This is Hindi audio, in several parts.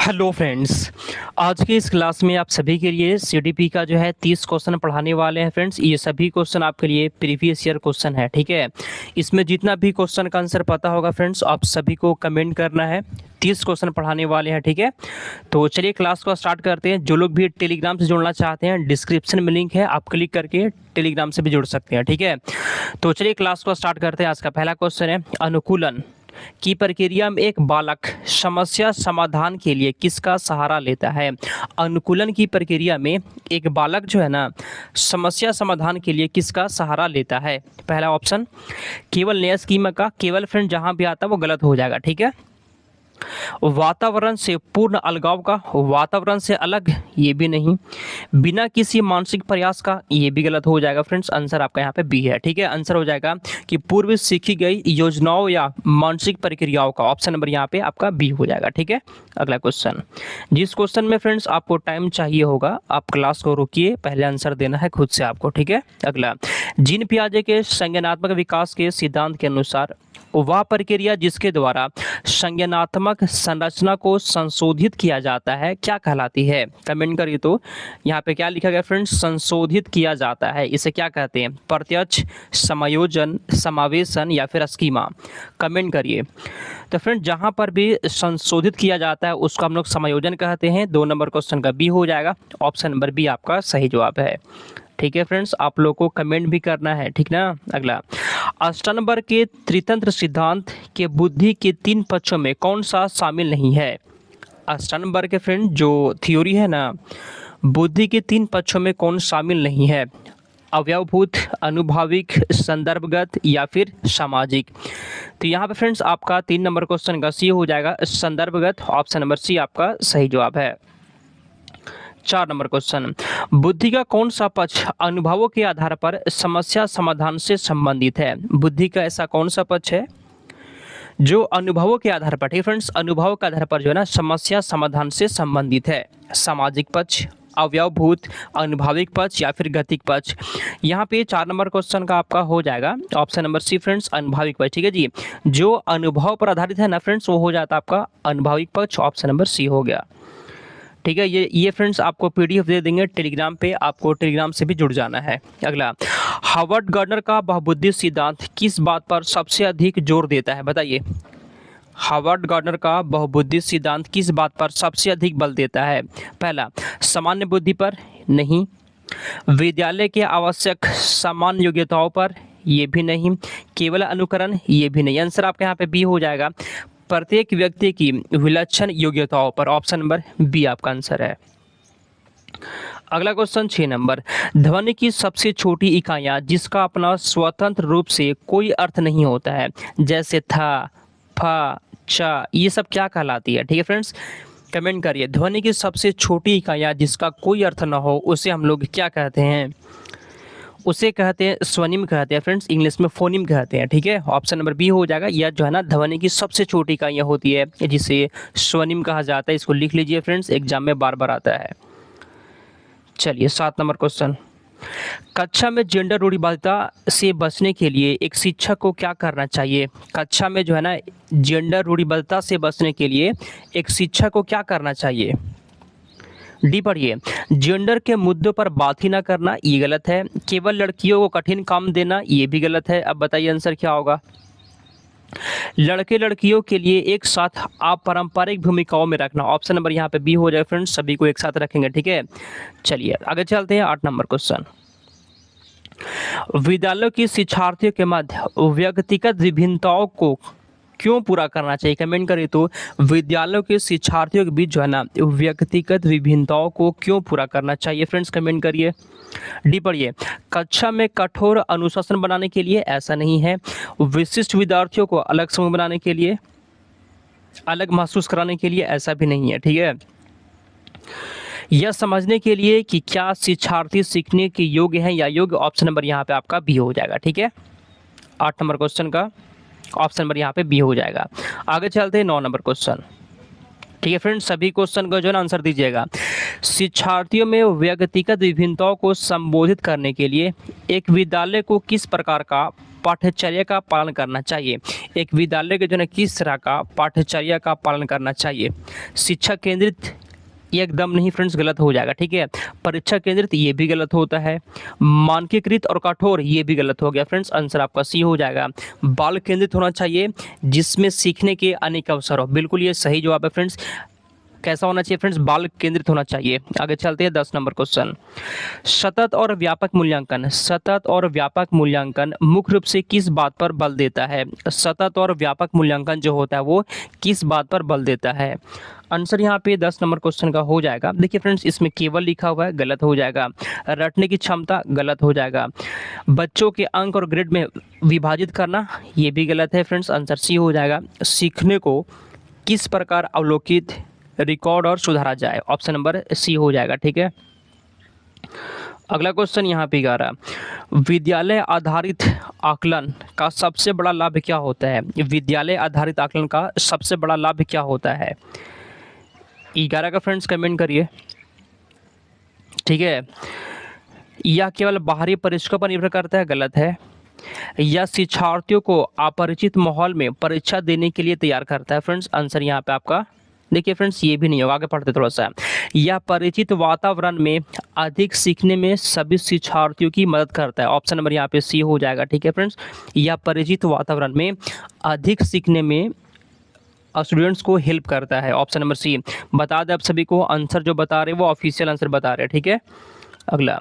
Hello friends. आज के इस क्लास में आप सभी के लिए सीडीपी का जो है 30 क्वेश्चन पढ़ाने वाले हैं फ्रेंड्स। ये सभी क्वेश्चन आपके लिए प्रीवियस ईयर क्वेश्चन है, ठीक है। इसमें जितना भी क्वेश्चन का आंसर पता होगा फ्रेंड्स, आप सभी को कमेंट करना है। 30 क्वेश्चन पढ़ाने वाले हैं, ठीक है। तो चलिए क्लास को स्टार्ट करते हैं। जो लोग भी टेलीग्राम से जुड़ना चाहते हैं, डिस्क्रिप्शन में लिंक है, आप क्लिक करके टेलीग्राम से भी जुड़ सकते हैं, ठीक है। तो चलिए क्लास को स्टार्ट करते हैं। आज का पहला क्वेश्चन है, अनुकूलन की प्रक्रिया में एक बालक समस्या समाधान के लिए किसका सहारा लेता है। अनुकूलन की प्रक्रिया में एक बालक जो है ना, समस्या समाधान के लिए किसका सहारा लेता है। पहला ऑप्शन केवल नया स्कीमा का। केवल फ्रेंड जहां भी आता है वो गलत हो जाएगा, ठीक है। वातावरण से पूर्ण अलगाव का। वातावरण से अलग, ये भी नहीं। बिना किसी मानसिक प्रयास का, ये भी गलत हो जाएगा फ्रेंड्स। आंसर आपका यहाँ पे बी है, ठीक है। आंसर हो जाएगा कि पूर्व सीखी गई योजनाओं या मानसिक प्रक्रियाओं का। ऑप्शन नंबर यहाँ पे आपका बी हो जाएगा, ठीक है। अगला क्वेश्चन, जिस क्वेश्चन में फ्रेंड्स आपको टाइम चाहिए होगा, आप क्लास को रोकिए, पहले आंसर देना है खुद से आपको, ठीक है। अगला, जीन पियाजे के संज्ञानात्मक विकास के सिद्धांत के अनुसार वह प्रक्रिया जिसके द्वारा संज्ञानात्मक संरचना को संशोधित किया जाता है क्या कहलाती है। कमेंट करिए। तो यहाँ पे क्या लिखा गया फ्रेंड्स, संशोधित किया जाता है, इसे क्या कहते हैं। प्रत्यक्ष, समायोजन, समावेशन या फिर स्कीमा। कमेंट करिए। तो फ्रेंड जहाँ पर भी संशोधित किया जाता है उसको हम लोग समायोजन कहते हैं। 2 नंबर क्वेश्चन का बी हो जाएगा। ऑप्शन नंबर बी आपका सही जवाब है, ठीक है फ्रेंड्स। आप लोग को कमेंट भी करना है, ठीक ना। अगला, अस्टनबर्ग के त्रितंत्र सिद्धांत के बुद्धि के 3 पक्षों में कौन सा शामिल नहीं है। अस्टनबर्ग के फ्रेंड जो थ्योरी है ना, बुद्धि के 3 पक्षों में कौन शामिल नहीं है। अवयवभूत, अनुभाविक, संदर्भगत या फिर सामाजिक। तो यहाँ पे फ्रेंड्स आपका 3 नंबर क्वेश्चन का सी हो जाएगा, संदर्भगत। ऑप्शन नंबर सी आपका सही जवाब है। 4 नंबर क्वेश्चन, बुद्धि का कौन सा पक्ष अनुभवों के आधार पर समस्या समाधान से संबंधित है। बुद्धि का ऐसा कौन सा पक्ष है जो अनुभवों के आधार पर, ठीक फ्रेंड्स, अनुभव के आधार पर जो है ना समस्या समाधान से संबंधित है। सामाजिक पक्ष, अवयवभूत, अनुभाविक पक्ष या फिर गतिक पक्ष। यहाँ पे 4 नंबर क्वेश्चन का आपका हो जाएगा ऑप्शन नंबर सी फ्रेंड्स, अनुभाविक पक्ष, ठीक है जी। जो अनुभव पर आधारित है ना फ्रेंड्स, वो हो जाता है आपका अनुभाविक पक्ष। ऑप्शन नंबर सी हो गया, ठीक है। ये फ्रेंड्स आपको पीडीएफ दे देंगे टेलीग्राम पे, आपको टेलीग्राम से भी जुड़ जाना है। अगला, हार्वर्ड गार्डनर का बहुबुद्धि सिद्धांत किस बात पर सबसे अधिक जोर देता है, बताइए। हार्वर्ड गार्डनर का बहुबुद्धि सिद्धांत किस बात पर सबसे अधिक बल देता है। पहला, सामान्य बुद्धि पर, नहीं। विद्यालय के आवश्यक सामान्य योग्यताओं पर, ये भी नहीं। केवल अनुकरण, ये भी नहीं। आंसर आपके यहाँ पे बी हो जाएगा, प्रत्येक व्यक्ति की विलक्षण योग्यताओं पर। ऑप्शन नंबर बी आपका आंसर है। अगला क्वेश्चन 6 नंबर, ध्वनि की सबसे छोटी इकाइयां जिसका अपना स्वतंत्र रूप से कोई अर्थ नहीं होता है, जैसे था, फा, चा, ये सब क्या कहलाती है, ठीक है फ्रेंड्स। कमेंट करिए। ध्वनि की सबसे छोटी इकाइयां जिसका कोई अर्थ ना हो उसे हम लोग क्या कहते हैं। उसे कहते हैं स्वनिम कहते हैं फ्रेंड्स, इंग्लिश में फोनिम कहते हैं, ठीक है। ऑप्शन नंबर बी हो जाएगा। यह जो है ना ध्वनि की सबसे छोटी इकाइयाँ होती है जिसे स्वनिम कहा जाता है। इसको लिख लीजिए फ्रेंड्स, एग्जाम में बार बार आता है। चलिए 7 नंबर क्वेश्चन, कक्षा में जेंडर रूढ़िवादिता से बचने के लिए एक शिक्षक को क्या करना चाहिए। कक्षा में जो है ना जेंडर रूढ़िवादिता से बचने के लिए एक शिक्षक को क्या करना चाहिए। डी पढ़िए, जेंडर के मुद्दों पर बात ही ना करना, ये गलत है। केवल लड़कियों को कठिन काम देना, ये भी गलत है। अब बताइए आंसर क्या होगा। लड़के लड़कियों के लिए एक साथ अपारंपरिक भूमिकाओं में रखना। ऑप्शन नंबर यहाँ पे बी हो जाए फ्रेंड्स, सभी को एक साथ रखेंगे, ठीक है। चलिए आगे चलते हैं। 8 नंबर क्वेश्चन, विद्यालयों की शिक्षार्थियों के मध्य व्यक्तिगत विभिन्नताओं को क्यों पूरा करना चाहिए। कमेंट करिए। तो विद्यालयों के शिक्षार्थियों के बीच जो है ना व्यक्तिगत विभिन्नताओं को क्यों पूरा करना चाहिए फ्रेंड्स, कमेंट करिए। डी पढ़िए, कक्षा में कठोर अनुशासन बनाने के लिए, ऐसा नहीं है। विशिष्ट विद्यार्थियों को अलग समूह बनाने के लिए, अलग महसूस कराने के लिए, ऐसा भी नहीं है, ठीक है। यह समझने के लिए कि क्या शिक्षार्थी सीखने के योग्य हैं या योग्य। ऑप्शन नंबर यहाँ पे आपका बी हो जाएगा, ठीक है। 8 नंबर क्वेश्चन का ऑप्शन नंबर यहाँ पे बी हो जाएगा। आगे चलते हैं 9 नंबर क्वेश्चन, ठीक है फ्रेंड्स। सभी क्वेश्चन का जो है ना आंसर दीजिएगा। शिक्षार्थियों में व्यक्तिगत विभिन्नताओं को संबोधित करने के लिए एक विद्यालय को किस प्रकार का पाठ्यचर्या का पालन करना चाहिए। एक विद्यालय के जो है किस तरह का पाठ्यचर्या का पालन करना चाहिए। शिक्षा केंद्रित ये एकदम नहीं फ्रेंड्स, गलत हो जाएगा, ठीक है। परीक्षा केंद्रित ये भी गलत होता है। मानकीकृत और कठोर ये भी गलत हो गया फ्रेंड्स, आंसर आपका सी हो जाएगा। बाल केंद्रित होना चाहिए जिसमें सीखने के अनेक अवसर हो, बिल्कुल ये सही जवाब है फ्रेंड्स। कैसा होना चाहिए फ्रेंड्स, बाल केंद्रित होना चाहिए। आगे चलते हैं 10 नंबर क्वेश्चन। सतत और व्यापक मूल्यांकन, सतत और व्यापक मूल्यांकन मुख्य रूप से किस बात पर बल देता है। सतत और व्यापक मूल्यांकन जो होता है वो किस बात पर बल देता है। आंसर यहाँ पे 10 नंबर क्वेश्चन का हो जाएगा। देखिए फ्रेंड्स, इसमें केवल लिखा हुआ है, गलत हो जाएगा। रटने की क्षमता, गलत हो जाएगा। बच्चों के अंक और ग्रेड में विभाजित करना, ये भी गलत है फ्रेंड्स, आंसर सी हो जाएगा। सीखने को किस प्रकार अवलोकित, रिकॉर्ड और सुधारा जाए, ऑप्शन नंबर सी हो जाएगा, ठीक है। अगला क्वेश्चन यहाँ पे 11, विद्यालय आधारित आकलन का सबसे बड़ा लाभ क्या होता है। विद्यालय आधारित आकलन का सबसे बड़ा लाभ क्या होता है। 11 का फ्रेंड्स कमेंट करिए, ठीक है। यह केवल बाहरी परीक्षकों पर निर्भर करता है, गलत है। यह शिक्षार्थियों को अपरिचित माहौल में परीक्षा देने के लिए तैयार करता है फ्रेंड्स, आंसर यहाँ पे आपका, देखिए फ्रेंड्स ये भी नहीं होगा, आगे पढ़ते थोड़ा सा। यह परिचित वातावरण में अधिक सीखने में सभी शिक्षार्थियों की मदद करता है, ऑप्शन नंबर यहाँ पे सी हो जाएगा, ठीक है फ्रेंड्स। यह परिचित वातावरण में अधिक सीखने में स्टूडेंट्स को हेल्प करता है, ऑप्शन नंबर सी। बता दें आप सभी को, आंसर जो बता रहे हैं वो ऑफिशियल आंसर बता रहे हैं, ठीक है। अगला,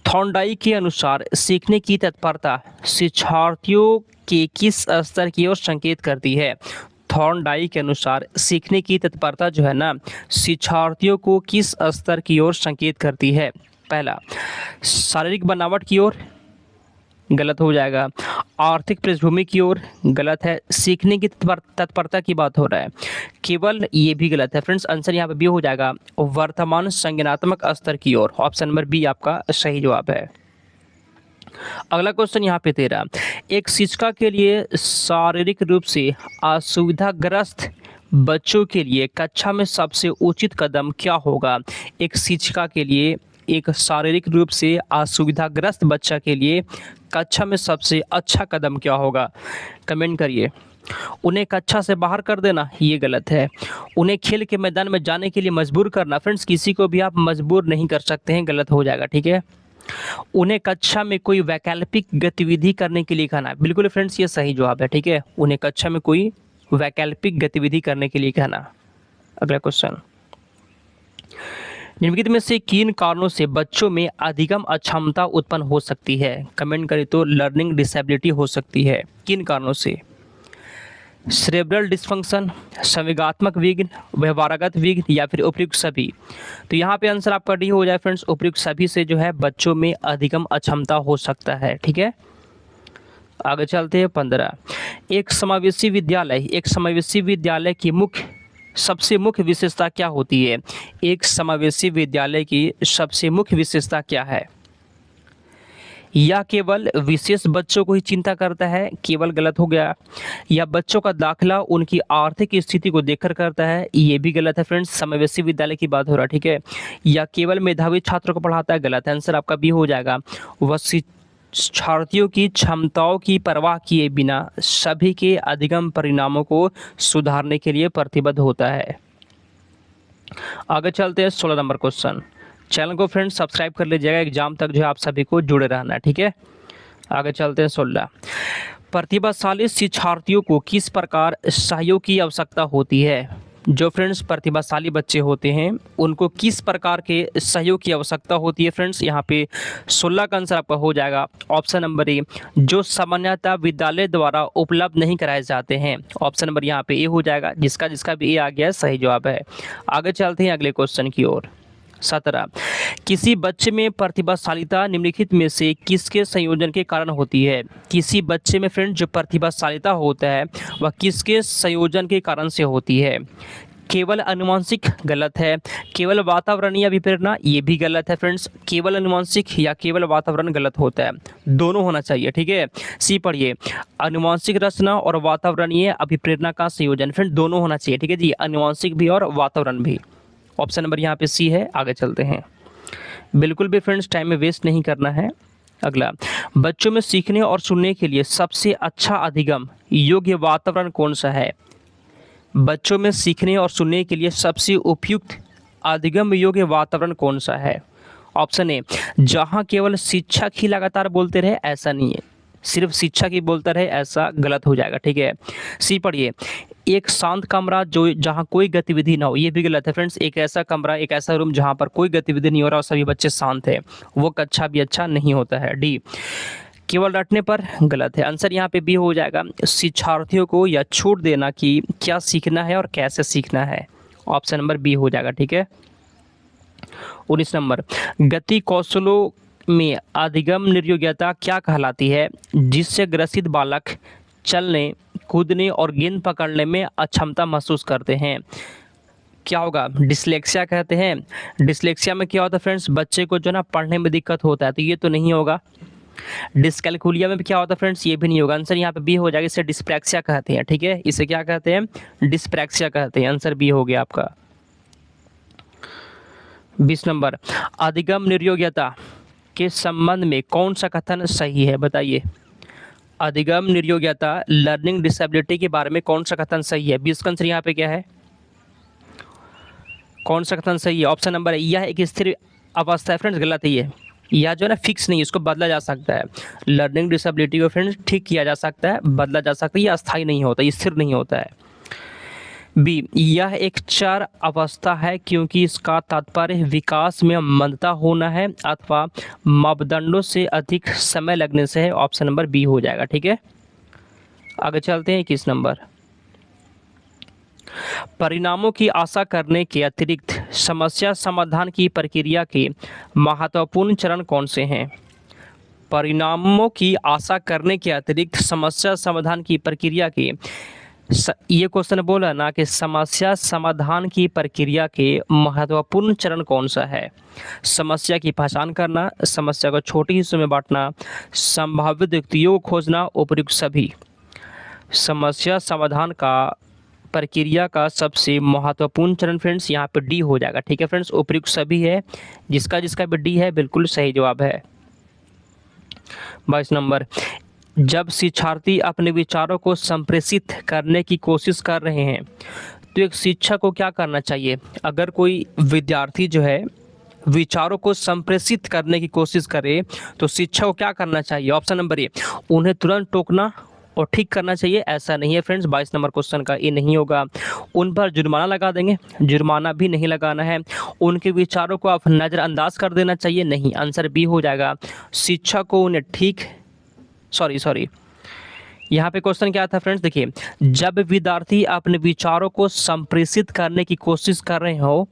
थॉर्नडाइक के अनुसार सीखने की तत्परता शिक्षार्थियों के किस स्तर की ओर संकेत करती है। थॉर्नडाइक के अनुसार सीखने की तत्परता जो है ना, शिक्षार्थियों को किस स्तर की ओर संकेत करती है। पहला, शारीरिक बनावट की ओर, गलत हो जाएगा। आर्थिक पृष्ठभूमि की ओर, गलत है। सीखने की तत्परता की बात हो रहा है, केवल, ये भी गलत है फ्रेंड्स, आंसर यहाँ पे बी हो जाएगा। वर्तमान संज्ञानात्मक स्तर की ओर, ऑप्शन नंबर बी आपका सही जवाब है। अगला क्वेश्चन यहाँ पे 13, एक शिक्षिका के लिए शारीरिक रूप से असुविधाग्रस्त बच्चों के लिए कक्षा में सबसे उचित कदम क्या होगा। एक शिक्षिका के लिए एक शारीरिक रूप से असुविधाग्रस्त बच्चा के लिए कक्षा में सबसे अच्छा कदम क्या होगा, कमेंट करिए। उन्हें कक्षा से बाहर कर देना, ये गलत है। उन्हें खेल के मैदान में जाने के लिए मजबूर करना, फ्रेंड्स किसी को भी आप मजबूर नहीं कर सकते हैं, गलत हो जाएगा, ठीक है। उन्हें कक्षा में कोई वैकल्पिक गतिविधि करने के लिए कहना, बिल्कुल फ्रेंड्स ये सही जवाब है, ठीक है। उन्हें कक्षा में कोई वैकल्पिक गतिविधि करने के लिए कहना। अगला क्वेश्चन, निम्नलिखित में से किन कारणों से बच्चों में अधिगम अक्षमता उत्पन्न हो सकती है। कमेंट करें तो लर्निंग डिसेबिलिटी हो सकती है, किन कारणों से। सेरेब्रल डिस्फंक्शन, संवेगात्मक विघ्न, व्यवहारगत विघ्न या फिर उपयुक्त सभी। तो यहाँ पे आंसर आपका डी हो जाए फ्रेंड्स, उपयुक्त सभी से जो है बच्चों में अधिगम अक्षमता हो सकता है, ठीक है। आगे चलते हैं 15, एक समावेशी विद्यालय की सबसे मुख्य विशेषता क्या होती है। एक समावेशी विद्यालय की सबसे मुख्य विशेषता क्या है। यह केवल विशेष बच्चों को ही चिंता करता है, केवल, गलत हो गया। यह बच्चों का दाखिला उनकी आर्थिक स्थिति को देखकर करता है, ये भी गलत है फ्रेंड्स, समावेशी विद्यालय की बात हो रहा है, ठीक है। यह केवल मेधावी छात्रों को पढ़ाता है, गलत है, आंसर आपका बी हो जाएगा। वह शिक्षार्थियों की क्षमताओं की परवाह किए बिना सभी के अधिगम परिणामों को सुधारने के लिए प्रतिबद्ध होता है। आगे चलते हैं 16 नंबर क्वेश्चन। चैनल को फ्रेंड्स सब्सक्राइब कर लीजिएगा, एग्जाम तक जो है आप सभी को जुड़े रहना है, ठीक है। आगे चलते हैं 16, प्रतिभाशाली शिक्षार्थियों को किस प्रकार सहयोग की आवश्यकता होती है। जो फ्रेंड्स प्रतिभाशाली बच्चे होते हैं उनको किस प्रकार के सहयोग की आवश्यकता होती है फ्रेंड्स, यहाँ पे 16 का आंसर आपका हो जाएगा, ऑप्शन नंबर ए, जो सामान्यतः विद्यालय द्वारा उपलब्ध नहीं कराए जाते हैं, ऑप्शन नंबर यहाँ पे ए हो जाएगा। जिसका भी ए आ गया सही जवाब है। आगे चलते हैं अगले क्वेश्चन की ओर। 17, किसी बच्चे में प्रतिभाशालिता निम्नलिखित में से किसके संयोजन के कारण होती है। किसी बच्चे में फ्रेंड जो प्रतिभाशालिता होता है वह किसके संयोजन के कारण से होती है। केवल अनुवांशिक, गलत है। केवल वातावरणीय अभिप्रेरणा, ये भी गलत है फ्रेंड्स। केवल अनुवांशिक या केवल वातावरण गलत होता है, दोनों होना चाहिए, ठीक है। सी पढ़िए, अनुवांशिक रचना और वातावरणीय अभिप्रेरणा का संयोजन, फ्रेंड दोनों होना चाहिए, ठीक है जी, अनुवांशिक भी और वातावरण भी। ऑप्शन नंबर यहाँ पे सी है। आगे चलते हैं, बिल्कुल भी फ्रेंड्स टाइम में वेस्ट नहीं करना है, अगला, बच्चों में सीखने और सुनने के लिए सबसे अच्छा अधिगम योग्य वातावरण कौन सा है? बच्चों में सीखने और सुनने के लिए सबसे उपयुक्त अधिगम योग्य वातावरण कौन सा है? ऑप्शन ए, जहाँ केवल शिक्षक ही लगातार बोलते रहे, ऐसा नहीं है, सिर्फ शिक्षक ही बोलता रहे, ऐसा गलत हो जाएगा, ठीक है। सी पढ़िए, एक शांत कमरा जो जहाँ कोई गतिविधि ना हो, ये भी गलत है फ्रेंड्स। एक ऐसा कमरा, एक ऐसा रूम जहाँ पर कोई गतिविधि नहीं हो रहा और सभी बच्चे शांत है, वो कक्षा भी अच्छा नहीं होता है। डी, केवल रटने पर, गलत है। आंसर यहाँ पे बी हो जाएगा, शिक्षार्थियों को यह छूट देना कि क्या सीखना है और कैसे सीखना है। ऑप्शन नंबर बी हो जाएगा, ठीक है। 19 नंबर, गति कौशलों में अधिगम निर्योग्यता क्या कहलाती है जिससे ग्रसित बालक चलने, कूदने और गेंद पकड़ने में अक्षमता महसूस करते हैं? क्या होगा? डिसलेक्सिया कहते हैं। डिसलेक्सिया में क्या होता है फ्रेंड्स? बच्चे को जो ना पढ़ने में दिक्कत होता है, तो ये तो नहीं होगा। डिस्कैलकुलिया में भी क्या होता है फ्रेंड्स? ये भी नहीं होगा। आंसर यहाँ पे बी हो जाएगा, इसे डिस्प्रैक्सिया कहते हैं, ठीक है। इसे क्या कहते हैं? डिस्प्रैक्सिया कहते हैं। आंसर बी हो गया आपका। 20 नंबर, अधिगम निर्योग्यता के संबंध में कौन सा कथन सही है? बताइए। अधिगम निर्योग्यता, लर्निंग डिसेबिलिटी के बारे में कौन सा कथन सही है? 20 का आंसर यहाँ पे क्या है? कौन सा कथन सही है? ऑप्शन नंबर है, यह एक स्थिर अवस्था है फ्रेंड्स, गलत है ये। यह जो है ना फिक्स नहीं, इसको बदला जा सकता है। लर्निंग डिसेबिलिटी को फ्रेंड्स ठीक किया जा सकता है, बदला जा सकता है, यह अस्थायी नहीं होता, ये स्थिर नहीं होता है। बी, यह एक चर अवस्था है क्योंकि इसका तात्पर्य विकास में मंदता होना है अथवा मापदंडों से अधिक समय लगने से है। ऑप्शन नंबर बी हो जाएगा, ठीक है। आगे चलते हैं 21 नंबर, परिणामों की आशा करने के अतिरिक्त समस्या समाधान की प्रक्रिया के महत्वपूर्ण चरण कौन से हैं? परिणामों की आशा करने के अतिरिक्त समस्या समाधान की प्रक्रिया के, ये क्वेश्चन बोला ना कि समस्या समाधान की प्रक्रिया के महत्वपूर्ण चरण कौन सा है? समस्या की पहचान करना, समस्या को छोटे हिस्सों में बांटना, संभावित युक्तियों को खोजना, उपयुक्त सभी। समस्या समाधान का प्रक्रिया का सबसे महत्वपूर्ण चरण फ्रेंड्स यहाँ पे डी हो जाएगा, ठीक है फ्रेंड्स। उपयुक्त सभी है, जिसका जिसका भी डी है बिल्कुल सही जवाब है। 22 नंबर, जब शिक्षार्थी अपने विचारों को संप्रेषित करने की कोशिश कर रहे हैं तो एक शिक्षक को क्या करना चाहिए? अगर कोई विद्यार्थी जो है विचारों को संप्रेषित करने की कोशिश करे तो शिक्षक को क्या करना चाहिए? ऑप्शन नंबर ए, उन्हें तुरंत टोकना और ठीक करना चाहिए, ऐसा नहीं है फ्रेंड्स। 22 नंबर क्वेश्चन का ये नहीं होगा। उन पर जुर्माना लगा देंगे, जुर्माना भी नहीं लगाना है। उनके विचारों को आप नज़रअंदाज कर देना चाहिए, नहीं। आंसर बी हो जाएगा, शिक्षक को उन्हें ठीक, सॉरी यहाँ पे क्वेश्चन क्या था फ्रेंड्स? देखिए, जब विद्यार्थी अपने विचारों को संप्रेषित करने की कोशिश कर रहे हो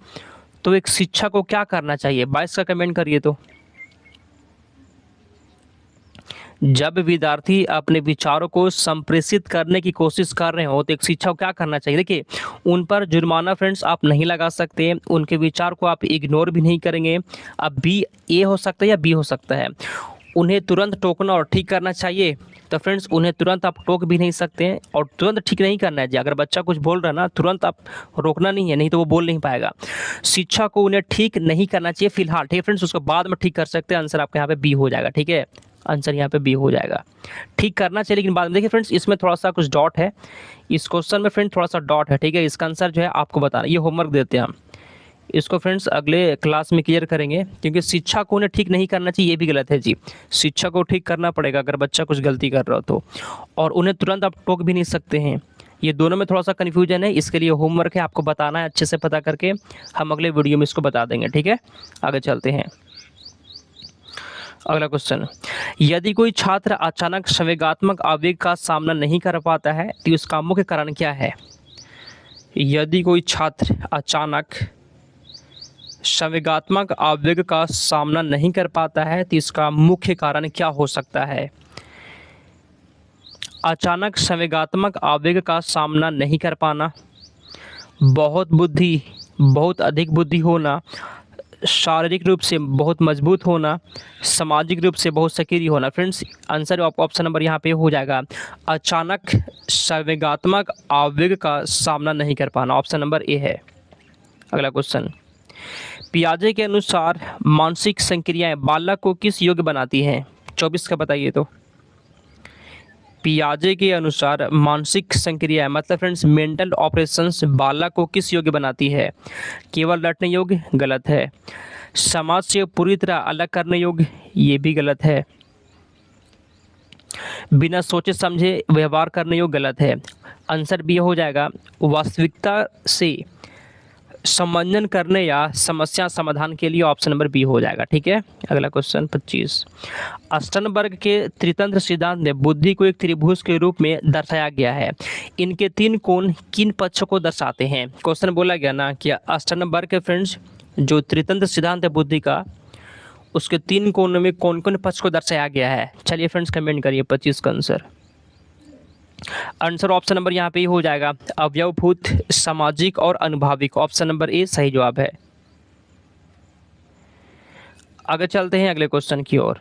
तो एक शिक्षक को क्या करना चाहिए? 22 का कमेंट करिए। तो जब विद्यार्थी अपने विचारों को संप्रेषित करने की कोशिश कर रहे हो तो एक शिक्षक को क्या करना चाहिए? देखिए, उन पर जुर्माना फ्रेंड्स आप नहीं लगा सकते, उनके विचार को आप इग्नोर भी नहीं करेंगे। अब बी ए हो सकता है या बी हो सकता है। उन्हें तुरंत टोकना और ठीक करना चाहिए, तो फ्रेंड्स उन्हें तुरंत आप टोक भी नहीं सकते हैं और तुरंत ठीक नहीं करना है जी। अगर बच्चा कुछ बोल रहा है ना, तुरंत आप रोकना नहीं है, नहीं तो वो बोल नहीं पाएगा। शिक्षक को उन्हें ठीक नहीं करना चाहिए फिलहाल, ठीक है फ्रेंड्स, उसको बाद में ठीक कर सकते हैं। आंसर आपके यहाँ पे बी हो जाएगा, ठीक है। आंसर यहाँ पे बी हो जाएगा, ठीक करना चाहिए लेकिन बाद में। देखिए फ्रेंड्स, इसमें थोड़ा सा कुछ डॉट है, इस क्वेश्चन में फ्रेंड्स थोड़ा सा डॉट है, ठीक है। इसका आंसर जो है आपको बताना, ये होमवर्क देते हैं हम, इसको फ्रेंड्स अगले क्लास में क्लियर करेंगे। क्योंकि शिक्षा को उन्हें ठीक नहीं करना चाहिए, ये भी गलत है जी। शिक्षा को ठीक करना पड़ेगा अगर बच्चा कुछ गलती कर रहा हो तो, और उन्हें तुरंत आप टोक भी नहीं सकते हैं। ये दोनों में थोड़ा सा कन्फ्यूजन है, इसके लिए होमवर्क है, आपको बताना है अच्छे से पता करके। हम अगले वीडियो में इसको बता देंगे, ठीक है। आगे चलते हैं, अगला क्वेश्चन, यदि कोई छात्र अचानक संवेगात्मक आवेग का सामना नहीं कर पाता है तो इसका मुख्य कारण क्या है? यदि कोई छात्र अचानक संवेगात्मक आवेग का सामना नहीं कर पाता है तो इसका मुख्य कारण क्या हो सकता है? अचानक संवेगात्मक आवेग का सामना नहीं कर पाना, बहुत अधिक बुद्धि होना, शारीरिक रूप से बहुत मजबूत होना, सामाजिक रूप से बहुत सक्रिय होना। फ्रेंड्स आंसर ऑप्शन नंबर यहाँ पे हो जाएगा, अचानक संवेगात्मक आवेग का सामना नहीं कर पाना। ऑप्शन नंबर ए है। अगला क्वेश्चन, पियाजे के अनुसार मानसिक संक्रियाएं बालक को किस योग्य बनाती हैं? 24 का बताइए तो। पियाजे के अनुसार मानसिक संक्रिया मतलब फ्रेंड्स मेंटल ऑपरेशंस बालक को किस योग्य बनाती है? केवल रटने योग्य, गलत है। समाज से पूरी तरह अलग करने योग्य, ये भी गलत है। बिना सोचे समझे व्यवहार करने योग्य, गलत है। आंसर बी हो जाएगा वास्तविकता से संबंधन करने या समस्या समाधान के लिए, ऑप्शन नंबर बी हो जाएगा। ठीक है, अगला क्वेश्चन 25। अस्टनबर्ग के त्रितंत्र सिद्धांत में बुद्धि को एक त्रिभुज के रूप में दर्शाया गया है। इनके 3 कोण किन पक्षों को दर्शाते हैं? क्वेश्चन बोला गया ना कि अस्टनबर्ग के फ्रेंड्स जो त्रितंत्र सिद्धांत है बुद्धि का, उसके 3 कोणों में कौन कौन पक्ष को दर्शाया गया है? चलिए फ्रेंड्स कमेंट करिए 25 का आंसर। आंसर ऑप्शन नंबर यहाँ पे ही हो जाएगा अवयवभूत, सामाजिक और अनुभाविक। ऑप्शन नंबर ए सही जवाब है। आगे चलते हैं अगले क्वेश्चन की ओर।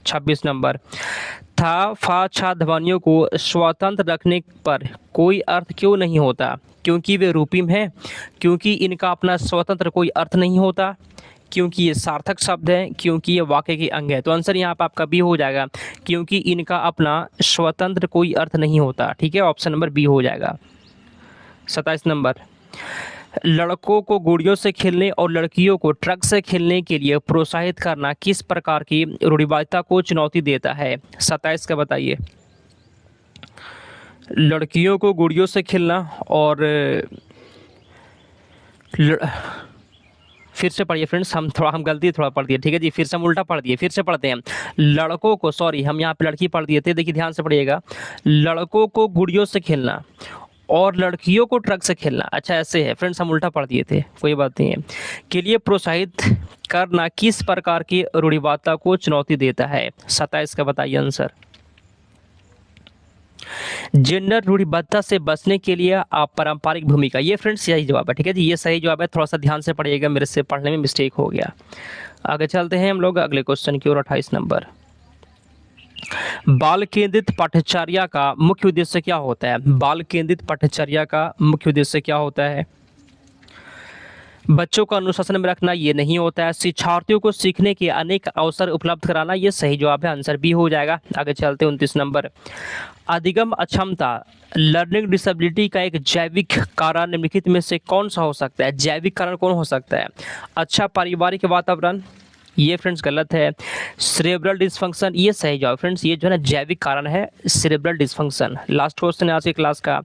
26 नंबर। था फा छा ध्वनियों को स्वतंत्र रखने पर कोई अर्थ क्यों नहीं होता? क्योंकि वे रूपिम हैं, क्योंकि इनका अपना स्वतंत्र कोई अर्थ नहीं होता, क्योंकि ये सार्थक शब्द है, क्योंकि ये वाक्य के अंग है। तो आंसर यहाँ पर आपका बी हो जाएगा, क्योंकि इनका अपना स्वतंत्र कोई अर्थ नहीं होता। ठीक है, ऑप्शन नंबर बी हो जाएगा। 27 नंबर। लड़कों को गुड़ियों से खेलने और लड़कियों को ट्रक से खेलने के लिए प्रोत्साहित करना किस प्रकार की रूढ़िवादिता को चुनौती देता है? 27 का बताइए। लड़कियों को गुड़ियों से खेलना और फिर से पढ़िए फ्रेंड्स, हम गलती थोड़ा पढ़ दिए। ठीक है जी, फिर से हम उल्टा पढ़ दिए, फिर से पढ़ते हैं। लड़कों को, सॉरी हम यहाँ पे लड़की पढ़ दिए थे, देखिए ध्यान से पढ़िएगा। लड़कों को गुड़ियों से खेलना और लड़कियों को ट्रक से खेलना, अच्छा ऐसे है फ्रेंड्स, हम उल्टा पढ़ दिए थे, कोई बात नहीं है। के लिए प्रोत्साहित करना किस प्रकार की रूढ़िवादिता को चुनौती देता है? 27 का बताइए आंसर। जेंडर रूढ़िबद्धता से बचने के लिए आप पारंपरिक भूमिका, ये फ्रेंड्स सही जवाब है। ठीक है जी, ये सही जवाब है। थोड़ा सा ध्यान से पढ़िएगा, मेरे से पढ़ने में मिस्टेक हो गया। आगे चलते हैं हम लोग अगले क्वेश्चन की ओर। 28 नंबर। बाल केंद्रित पाठ्यचर्या का मुख्य उद्देश्य क्या होता है? बाल केंद्रित पाठ्यचर्या का मुख्य उद्देश्य क्या होता है? बच्चों को अनुशासन में रखना, ये नहीं होता है। शिक्षार्थियों को सीखने के अनेक अवसर उपलब्ध कराना, ये सही जवाब है। आंसर बी हो जाएगा। आगे चलते हैं 29 नंबर। अधिगम अक्षमता लर्निंग डिसेबिलिटी का एक जैविक कारण निम्नलिखित में से कौन सा हो सकता है? जैविक कारण कौन हो सकता है? अच्छा पारिवारिक वातावरण, ये फ्रेंड्स गलत है। सेरेब्रल डिसफंक्शन, ये सही जवाब फ्रेंड्स। ये जो है ना जैविक कारण है, सेरेब्रल डिसफंक्शन। लास्ट क्वेश्चन है आज की क्लास का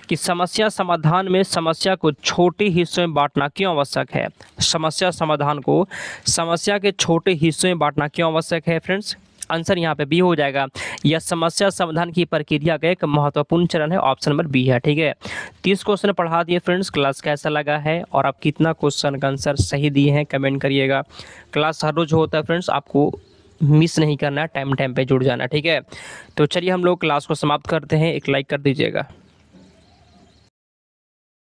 कि समस्या समाधान में समस्या को छोटे हिस्सों में बांटना क्यों आवश्यक है? समस्या समाधान को समस्या के छोटे हिस्सों में बांटना क्यों आवश्यक है फ्रेंड्स? आंसर यहाँ पे बी हो जाएगा। यह समस्या समाधान की प्रक्रिया का एक महत्वपूर्ण चरण है। ऑप्शन नंबर बी है। ठीक है, 30 क्वेश्चन पढ़ा दिए फ्रेंड्स। क्लास कैसा लगा है और आप कितना क्वेश्चन का आंसर सही दिए हैं कमेंट करिएगा। क्लास हर रोज होता है फ्रेंड्स, आपको मिस नहीं करना है, टाइम पे जुड़ जाना। ठीक है, तो चलिए हम लोग क्लास को समाप्त करते हैं। एक लाइक कर दीजिएगा।